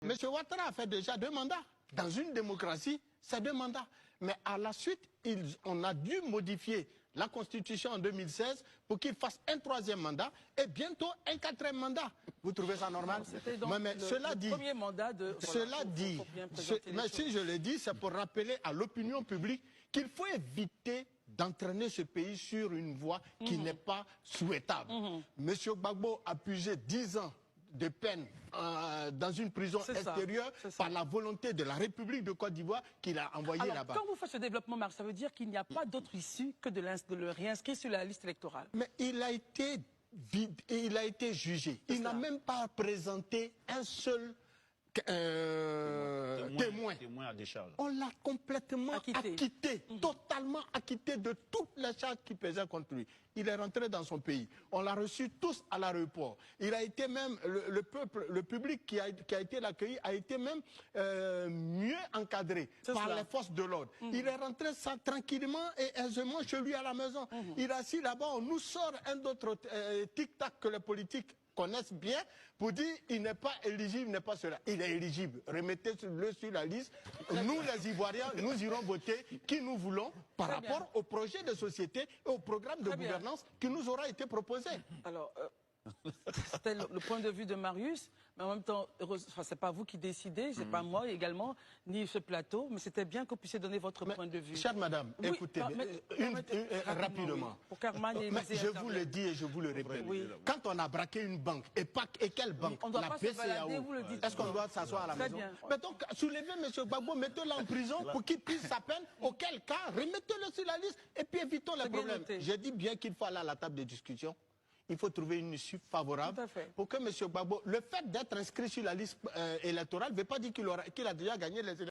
M. Ouattara a fait déjà 2 mandats. Dans une démocratie, c'est 2 mandats. Mais à la suite, on a dû modifier la Constitution en 2016 pour qu'il fasse un 3e mandat et bientôt un 4e mandat. Vous trouvez ça normal? Mais cela dit, premier mandat de... Cela dit, mais si je le dis, c'est pour rappeler à l'opinion publique qu'il faut éviter d'entraîner ce pays sur une voie qui n'est pas souhaitable. Monsieur Gbagbo a puisé 10 ans de peine dans une prison extérieure par la volonté de la République de Côte d'Ivoire qu'il a envoyé là-bas. Quand vous faites ce développement, Marc, ça veut dire qu'il n'y a pas d'autre issue que de le réinscrire sur la liste électorale. Mais il a été jugé. Il n'a même pas présenté un seul témoin à décharge. On l'a complètement acquitté, totalement acquitté de toutes les charges qui pesaient contre lui. Il est rentré dans son pays. On l'a reçu tous à l'aéroport. Il a été même, le public qui a été l'accueilli a été même mieux encadré par les forces de l'ordre. Il est rentré tranquillement et aisément chez lui à la maison. Il est assis là-bas, on nous sort un autre tic-tac que les politiques connaissent bien pour dire il n'est pas éligible, il n'est pas cela. Il est éligible. Remettez-le sur la liste. Nous, les Ivoiriens, nous irons voter qui nous voulons par rapport au projet de société et au programme de gouvernance qui nous aura été proposé. Alors, c'était le point de vue de Marius, mais en même temps, c'est pas vous qui décidez, c'est pas moi également, ni ce plateau, mais c'était bien que vous puissiez donner votre point de vue. Chère madame, écoutez, rapidement. Pour je vous le dis et je vous le répète. Quand on a braqué une banque, et quelle banque? On doit la pas BCEAO. Est-ce qu'on doit s'asseoir à la maison? Mais donc, soulevez M. Gbagbo, mettez-le en prison pour qu'il puisse sa peine. Auquel cas, remettez-le sur la liste et puis évitons les problèmes. J'ai dit bien qu'il faut aller à la table de discussion. Il faut trouver une issue favorable pour que M. Gbagbo, le fait d'être inscrit sur la liste électorale ne veut pas dire qu'il a déjà gagné les élections.